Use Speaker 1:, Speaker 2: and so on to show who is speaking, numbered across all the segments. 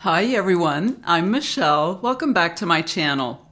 Speaker 1: Hi everyone, I'm Michelle. Welcome back to my channel.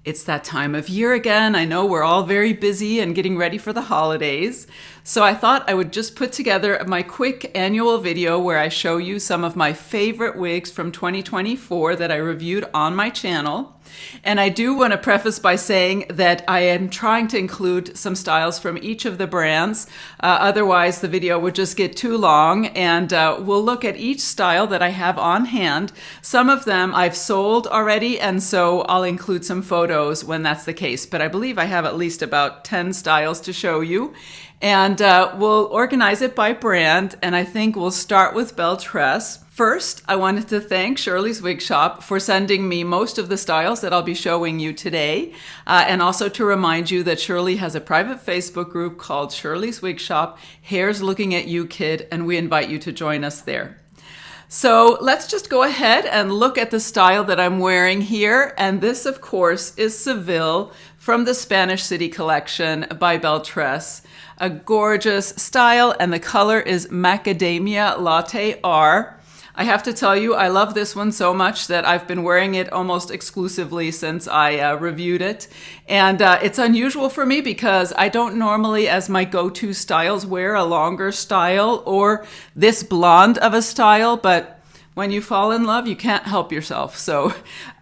Speaker 1: It's that time of year again. I know we're all very busy and getting ready for the holidays. So I thought I would just put together my quick annual video where I show you some of my favorite wigs from 2024 that I reviewed on my channel. And I do want to preface by saying that I am trying to include some styles from each of the brands. Otherwise, the video would just get too long, and we'll look at each style that I have on hand. Some of them I've sold already, and so I'll include some photos when that's the case. But I believe I have at least about 10 styles to show you. And we'll organize it by brand, and I think we'll start with Bel Tress. First, I wanted to thank Shirley's Wig Shop for sending me most of the styles that I'll be showing you today, and also to remind you that Shirley has a private Facebook group called Shirley's Wig Shop, Hair's Looking at You Kid, and we invite you to join us there. So let's just go ahead and look at the style that I'm wearing here. And this, of course, is Seville from the Spanish City collection by Bel Tress. A gorgeous style, and the color is Macadamia Latte R. I have to tell you, I love this one so much that I've been wearing it almost exclusively since I reviewed it. And it's unusual for me because I don't normally, as my go-to styles, wear a longer style or this blonde of a style, but when you fall in love, you can't help yourself. So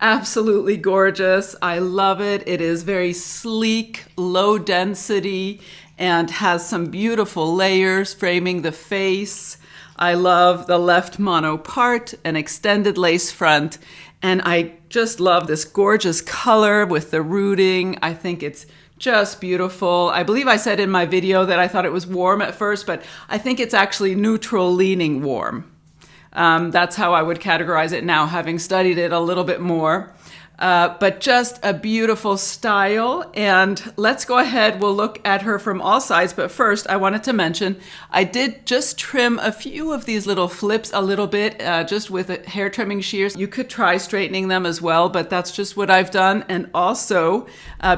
Speaker 1: absolutely gorgeous. I love it. It is very sleek, low density, and has some beautiful layers framing the face. I love the left mono part, an extended lace front, and I just love this gorgeous color with the rooting. I think it's just beautiful. I believe I said in my video that I thought it was warm at first, but I think it's actually neutral leaning warm. That's how I would categorize it now, having studied it a little bit more. But just a beautiful style. And let's go ahead. We'll look at her from all sides. But first, I wanted to mention, I did just trim a few of these little flips a little bit, just with hair trimming shears. You could try straightening them as well, but that's just what I've done. And also,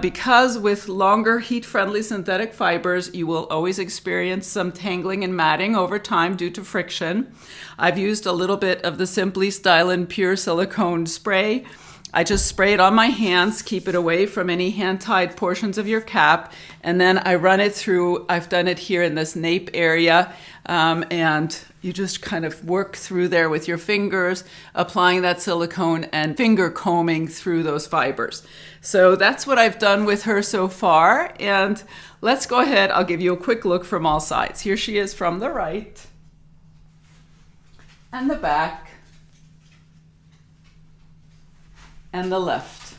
Speaker 1: because with longer heat-friendly synthetic fibers, you will always experience some tangling and matting over time due to friction. I've used a little bit of the Simply Stylin' Pure Silicone Spray. I just spray it on my hands, keep it away from any hand-tied portions of your cap, and then I run it through. I've done it here in this nape area, and you just kind of work through there with your fingers, applying that silicone and finger combing through those fibers. So that's what I've done with her so far, and let's go ahead. I'll give you a quick look from all sides. Here she is from the right and the back and the left.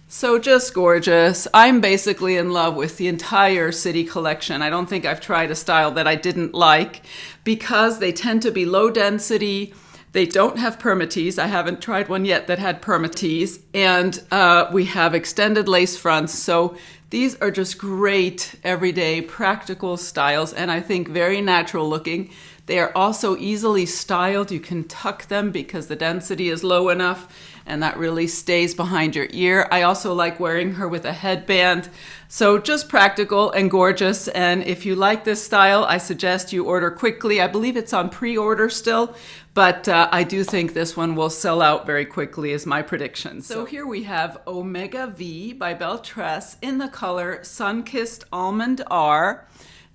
Speaker 1: So just gorgeous. I'm basically in love with the entire City collection. I don't think I've tried a style that I didn't like because they tend to be low density. They don't have permatease. I haven't tried one yet that had permatease. And we have extended lace fronts. So these are just great everyday practical styles, and I think very natural looking. They are also easily styled. You can tuck them because the density is low enough, and that really stays behind your ear. I also like wearing her with a headband. So just practical and gorgeous. And if you like this style, I suggest you order quickly. I believe it's on pre-order still, but I do think this one will sell out very quickly is my prediction. So here we have Omega V by Bel Tress in the color Sun-Kissed Almond R.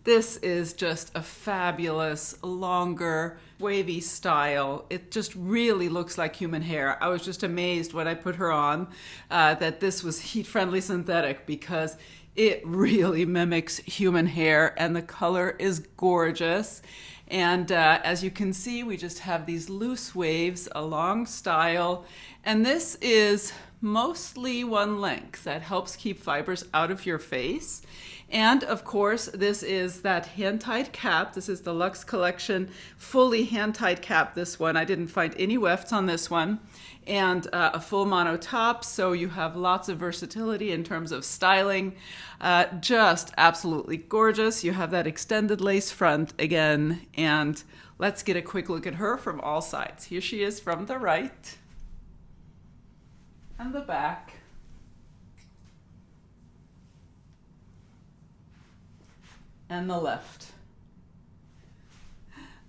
Speaker 1: This is just a fabulous, longer, wavy style. It just really looks like human hair. I was just amazed when I put her on that this was heat-friendly synthetic because it really mimics human hair, and the color is gorgeous. And as you can see, we just have these loose waves, a long style, and this is mostly one length. That helps keep fibers out of your face. And of course, this is that hand-tied cap. This is the Luxe Collection fully hand-tied cap, this one. I didn't find any wefts on this one. And a full mono top, so you have lots of versatility in terms of styling. Just absolutely gorgeous. You have that extended lace front again. And let's get a quick look at her from all sides. Here she is from the right and the back. And the left.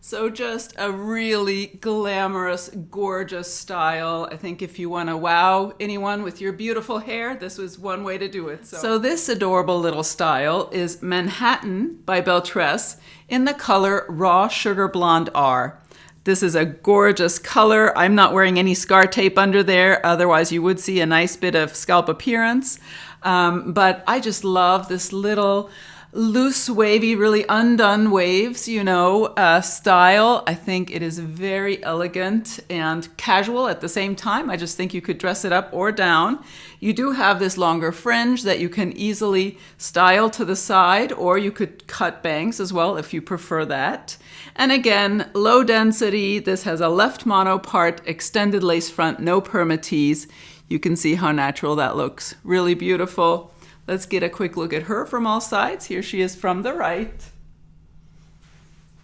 Speaker 1: So just a really glamorous, gorgeous style. I think if you want to wow anyone with your beautiful hair, this was one way to do it. So this adorable little style is Manhattan by Bel Tress in the color Raw Sugar Blonde R. This is a gorgeous color. I'm not wearing any scar tape under there, otherwise you would see a nice bit of scalp appearance. But I just love this little loose, wavy, really undone waves, you know, style. I think it is very elegant and casual at the same time. I just think you could dress it up or down. You do have this longer fringe that you can easily style to the side, or you could cut bangs as well if you prefer that. And again, low density. This has a left mono part, extended lace front, no permatease. You can see how natural that looks. Really beautiful. Let's get a quick look at her from all sides. Here she is from the right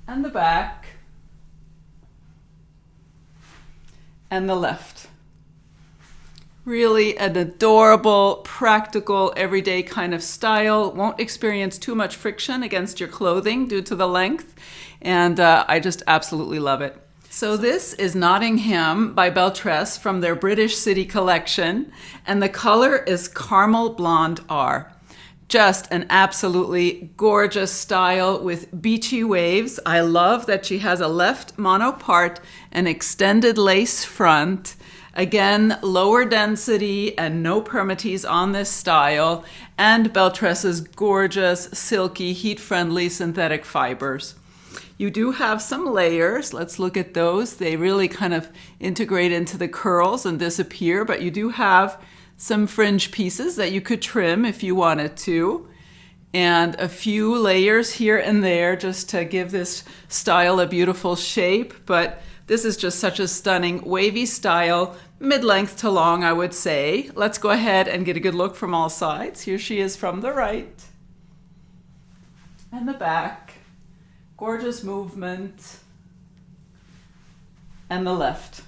Speaker 1: and the back and the left. Really an adorable, practical, everyday kind of style. Won't experience too much friction against your clothing due to the length. And I just absolutely love it. So this is Nottingham by Bel Tress from their British City collection, and the color is Caramel Blonde R. Just an absolutely gorgeous style with beachy waves. I love that she has a left mono part, an extended lace front. Again, lower density and no permatease on this style, and Bel Tress's gorgeous, silky, heat-friendly synthetic fibers. You do have some layers. Let's look at those. They really kind of integrate into the curls and disappear, but you do have some fringe pieces that you could trim if you wanted to. And a few layers here and there just to give this style a beautiful shape. But this is just such a stunning wavy style, mid-length to long, I would say. Let's go ahead and get a good look from all sides. Here she is from the right and the back. Gorgeous movement, and the left.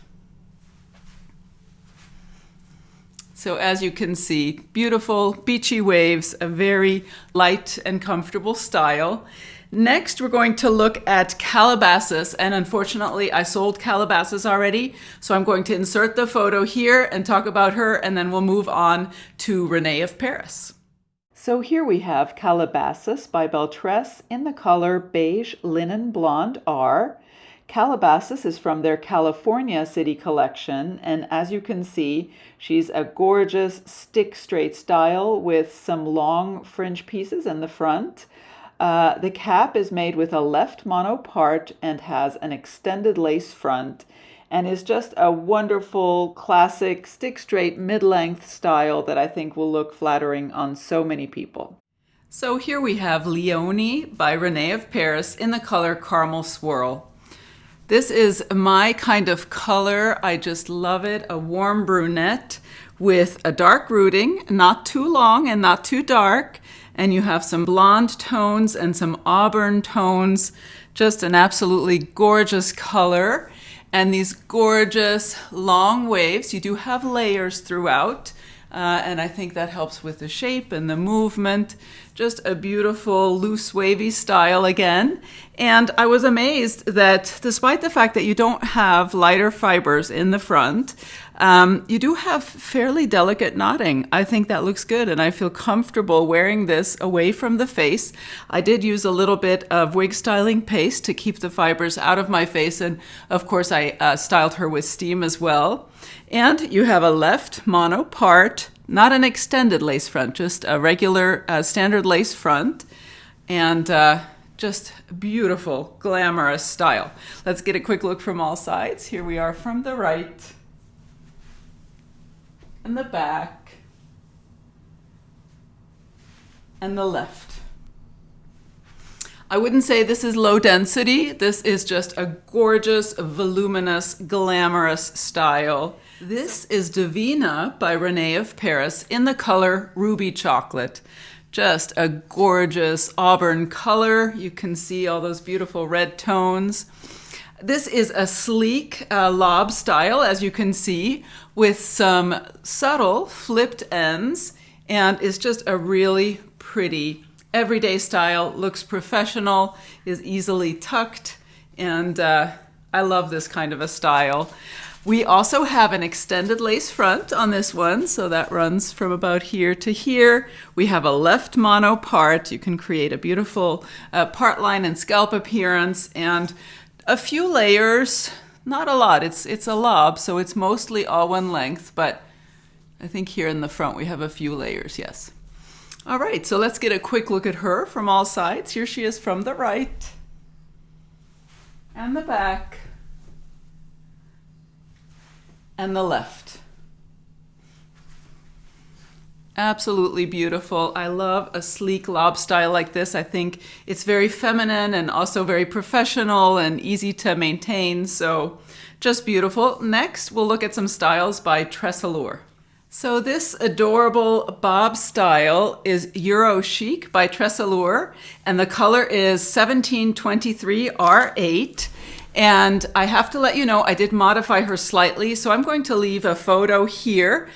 Speaker 1: So as you can see, beautiful beachy waves, a very light and comfortable style. Next, we're going to look at Calabasas, and unfortunately I sold Calabasas already, so I'm going to insert the photo here and talk about her, and then we'll move on to Renee of Paris. So here we have Calabasas by Bel Tress in the color Beige Linen Blonde R. Calabasas is from their California City collection, and as you can see, she's a gorgeous stick straight style with some long fringe pieces in the front. The cap is made with a left mono part and has an extended lace front, and is just a wonderful, classic, stick-straight, mid-length style that I think will look flattering on so many people. So here we have Leoni by Renee of Paris in the color Caramel Swirl. This is my kind of color. I just love it. A warm brunette with a dark rooting, not too long and not too dark. And you have some blonde tones and some auburn tones. Just an absolutely gorgeous color. And these gorgeous long waves. You do have layers throughout, and I think that helps with the shape and the movement. Just a beautiful, loose, wavy style again. And I was amazed that despite the fact that you don't have lighter fibers in the front, you do have fairly delicate knotting. I think that looks good, and I feel comfortable wearing this away from the face. I did use a little bit of wig styling paste to keep the fibers out of my face, and of course I styled her with steam as well. And you have a left mono part, not an extended lace front, just a regular standard lace front, and just beautiful, glamorous style. Let's get a quick look from all sides. Here we are from the right and the back and the left. I wouldn't say this is low density. This is just a gorgeous, voluminous, glamorous style. This is Davina by Renee of Paris in the color Ruby Chocolate. Just a gorgeous auburn color. You can see all those beautiful red tones. This is a sleek lob style, as you can see, with some subtle flipped ends, and is just a really pretty everyday style. Looks professional, is easily tucked, And I love this kind of a style. We also have an extended lace front on this one, so that runs from about here to here. We have a left mono part. You can create a beautiful part line and scalp appearance, and a few layers, not a lot. It's a lob, so it's mostly all one length, but I think here in the front we have a few layers, yes. All right, so let's get a quick look at her from all sides. Here she is from the right and the back and the left. Absolutely beautiful. I love a sleek lob style like this. I think it's very feminine and also very professional and easy to maintain, so just beautiful. Next, we'll look at some styles by TressAllure. So this adorable bob style is Euro Chic by TressAllure, and the color is 1723 R8. And I have to let you know, I did modify her slightly, so I'm going to leave a photo here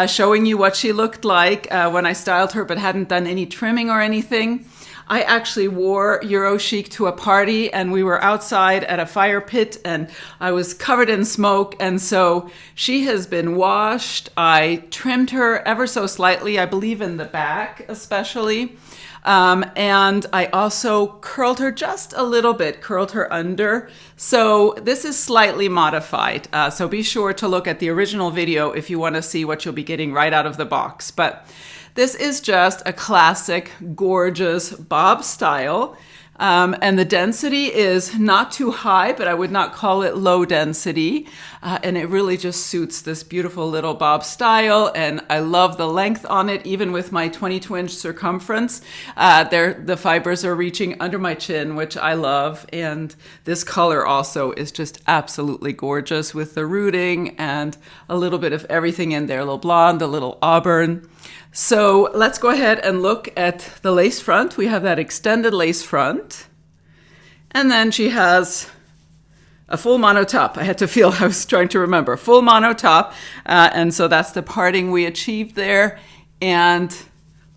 Speaker 1: showing you what she looked like when I styled her but hadn't done any trimming or anything. I actually wore Euro Chic to a party, and we were outside at a fire pit, and I was covered in smoke, and so she has been washed. I trimmed her ever so slightly, I believe in the back especially. And I also curled her just a little bit, curled her under. So this is slightly modified. So be sure to look at the original video if you want to see what you'll be getting right out of the box. But this is just a classic, gorgeous bob style. And the density is not too high, but I would not call it low density. And it really just suits this beautiful little bob style. And I love the length on it, even with my 22-inch circumference. The fibers are reaching under my chin, which I love. And this color also is just absolutely gorgeous with the rooting and a little bit of everything in there, a little blonde, a little auburn. So let's go ahead and look at the lace front. We have that extended lace front. And then she has a full mono top. I had to feel, I was trying to remember, full mono top. And so that's the parting we achieved there. And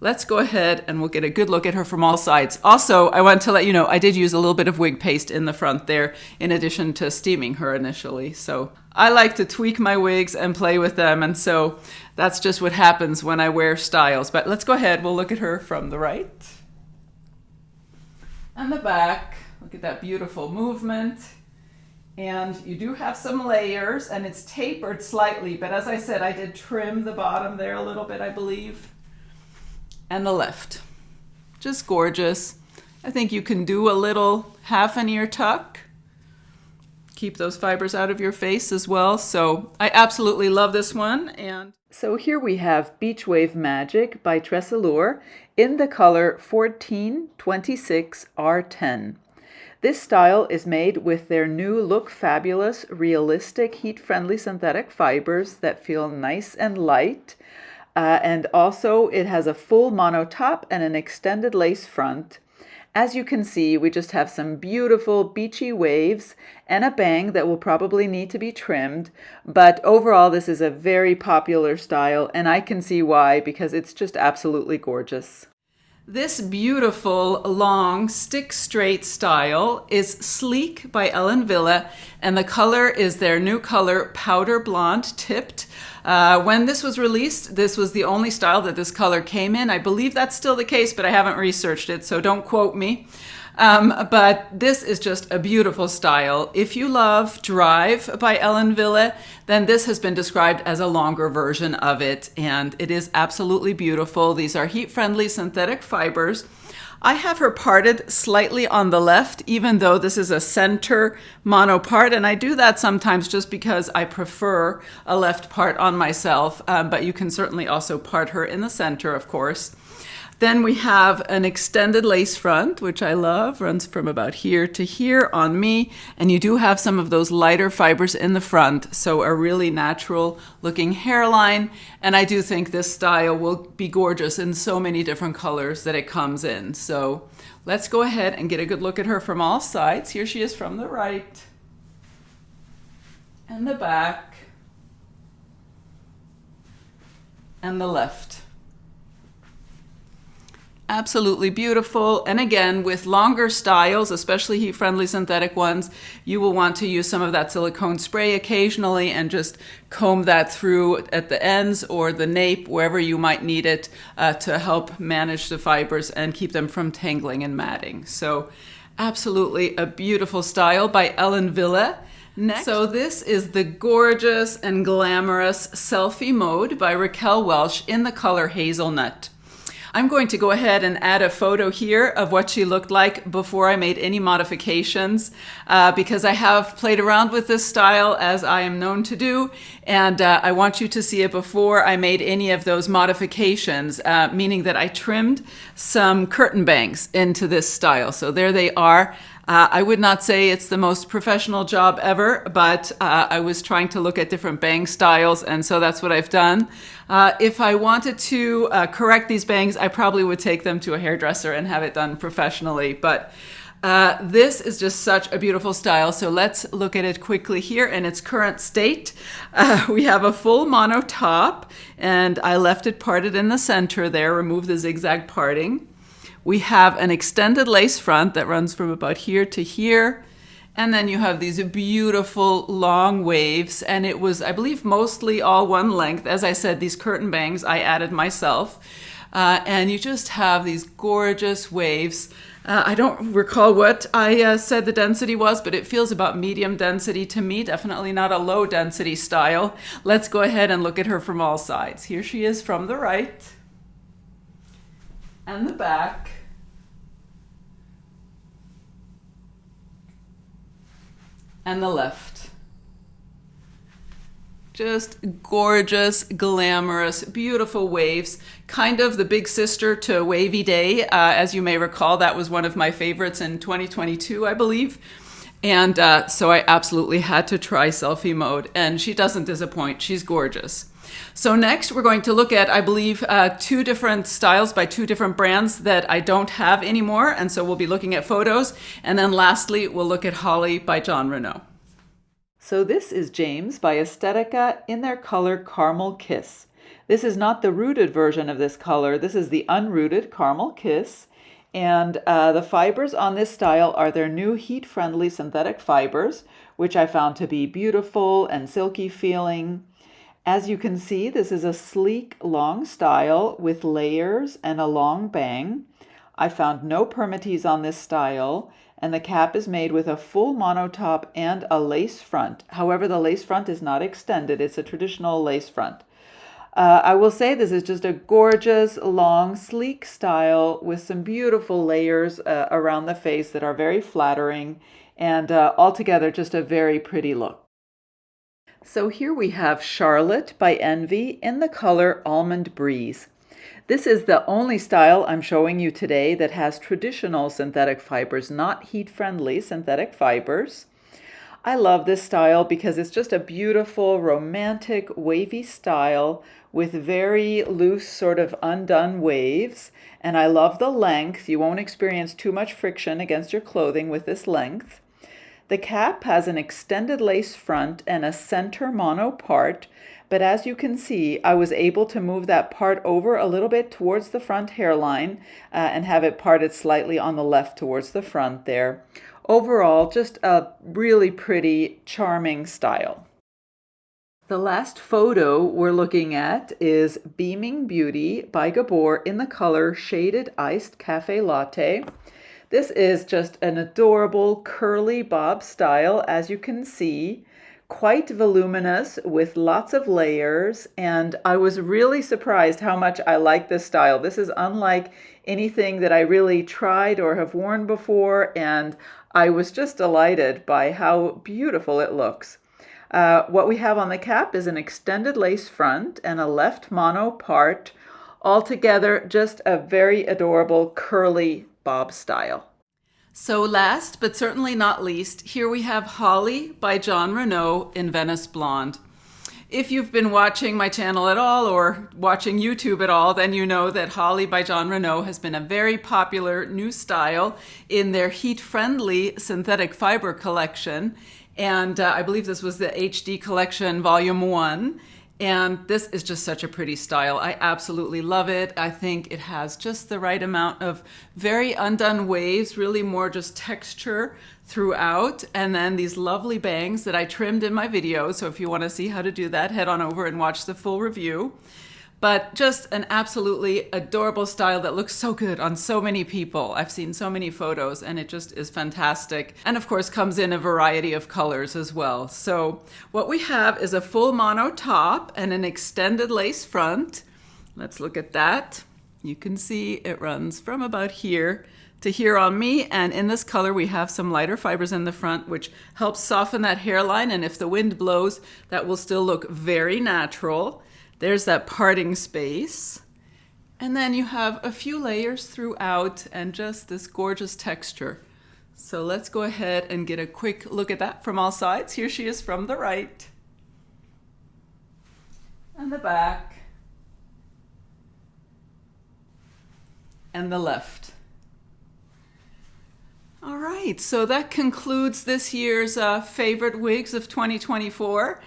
Speaker 1: let's go ahead and we'll get a good look at her from all sides. Also, I want to let you know, I did use a little bit of wig paste in the front there, in addition to steaming her initially. So I like to tweak my wigs and play with them. And so that's just what happens when I wear styles. But let's go ahead. We'll look at her from the right and the back. Look at that beautiful movement. And you do have some layers, and it's tapered slightly. But as I said, I did trim the bottom there a little bit, I believe. And the left. Just gorgeous. I think you can do a little half an ear tuck. Keep those fibers out of your face as well. So I absolutely love this one. And so here we have Beach Wave Magic by TressAllure in the color 1426 R10. This style is made with their new Look Fabulous, realistic, heat-friendly synthetic fibers that feel nice and light. And also it has a full mono top and an extended lace front. As you can see, we just have some beautiful beachy waves and a bang that will probably need to be trimmed. But overall, this is a very popular style, and I can see why, because it's just absolutely gorgeous. This beautiful, long, stick-straight style is Sleek by Wille, and the color is their new color, Powder Blonde Tipped. When this was released, this was the only style that this color came in. I believe that's still the case, but I haven't researched it, so don't quote me. But this is just a beautiful style. If you love Drive by Wille, then this has been described as a longer version of it, and it is absolutely beautiful. These are heat-friendly synthetic fibers. I have her parted slightly on the left, even though this is a center mono part, and I do that sometimes just because I prefer a left part on myself, but you can certainly also part her in the center, of course. Then we have an extended lace front, which I love, runs from about here to here on me, and you do have some of those lighter fibers in the front, so a really natural looking hairline, and I do think this style will be gorgeous in so many different colors that it comes in. So let's go ahead and get a good look at her from all sides. Here she is from the right and the back and the left. Absolutely beautiful. And again, with longer styles, especially heat-friendly synthetic ones, you will want to use some of that silicone spray occasionally and just comb that through at the ends or the nape, wherever you might need it, to help manage the fibers and keep them from tangling and matting. So absolutely a beautiful style by Ellen Wille. Next, so this is the gorgeous and glamorous Selfie mode by Raquel Welch in the color Hazelnut. I'm going to go ahead and add a photo here of what she looked like before I made any modifications, because I have played around with this style as I am known to do, and I want you to see it before I made any of those modifications, meaning that I trimmed some curtain bangs into this style. So there they are. I would not say it's the most professional job ever, but I was trying to look at different bang styles, and so that's what I've done. If I wanted to correct these bangs, I probably would take them to a hairdresser and have it done professionally. But this is just such a beautiful style, so let's look at it quickly here in its current state. We have a full mono top, and I left it parted in the center there, removed the zigzag parting. We have an extended lace front that runs from about here to here. And then you have these beautiful long waves. And it was, I believe, mostly all one length. As I said, these curtain bangs I added myself. And you just have these gorgeous waves. I don't recall what I said the density was, but it feels about medium density to me. Definitely not a low density style. Let's go ahead and look at her from all sides. Here she is from the right. And the back. And the left. Just gorgeous, glamorous, beautiful waves. Kind of the big sister to Wavy Day. As you may recall, that was one of my favorites in 2022, I believe. And so I absolutely had to try Selfie mode. And she doesn't disappoint. She's gorgeous. So next we're going to look at, I believe, two different styles by two different brands that I don't have anymore. And so we'll be looking at photos. And then lastly, we'll look at Holly by John Renau. So this is James by Aesthetica in their color Caramel Kiss. This is not the rooted version of this color. This is the unrooted Caramel Kiss. And the fibers on this style are their new heat-friendly synthetic fibers, which I found to be beautiful and silky feeling. As you can see, this is a sleek, long style with layers and a long bang. I found no permatease on this style, and the cap is made with a full monotop and a lace front. However, the lace front is not extended. It's a traditional lace front. I will say this is just a gorgeous, long, sleek style with some beautiful layers around the face that are very flattering, and altogether just a very pretty look. So here we have Charlotte by Envy in the color Almond Breeze. This is the only style I'm showing you today that has traditional synthetic fibers, not heat-friendly synthetic fibers. I love this style because it's just a beautiful, romantic, wavy style with very loose, sort of undone waves. And I love the length. You won't experience too much friction against your clothing with this length. The cap has an extended lace front and a center mono part, but as you can see, I was able to move that part over a little bit towards the front hairline and have it parted slightly on the left towards the front there. Overall, just a really pretty, charming style. The last photo we're looking at is Beaming Beauty by Gabor in the color Shaded Iced Cafe Latte. This is just an adorable curly bob style, as you can see, quite voluminous with lots of layers, and I was really surprised how much I like this style. This is unlike anything that I really tried or have worn before, and I was just delighted by how beautiful it looks. What we have on the cap is an extended lace front and a left mono part. Altogether, just a very adorable curly bob style. So last, but certainly not least, here we have Holly by John Renau in Venice Blonde. If you've been watching my channel at all or watching YouTube at all, then you know that Holly by John Renau has been a very popular new style in their heat-friendly synthetic fiber collection. And I believe this was the HD collection volume 1. And this is just such a pretty style. I absolutely love it. I think it has just the right amount of very undone waves, really more just texture throughout. And then these lovely bangs that I trimmed in my video. So if you want to see how to do that, head on over and watch the full review. But just an absolutely adorable style that looks so good on so many people. I've seen so many photos and it just is fantastic. And of course comes in a variety of colors as well. So what we have is a full mono top and an extended lace front. Let's look at that. You can see it runs from about here to here on me. And in this color, we have some lighter fibers in the front, which helps soften that hairline. And if the wind blows, that will still look very natural. There's that parting space. And then you have a few layers throughout and just this gorgeous texture. So let's go ahead and get a quick look at that from all sides. Here she is from the right. And the back. And the left. All right, so that concludes this year's favorite wigs of 2024.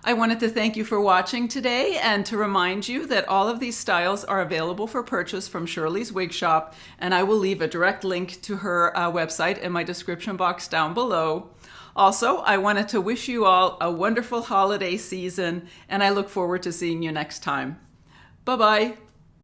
Speaker 1: I wanted to thank you for watching today and to remind you that all of these styles are available for purchase from Shirley's Wig Shop, and I will leave a direct link to her website in my description box down below. Also, I wanted to wish you all a wonderful holiday season, and I look forward to seeing you next time. Bye-bye.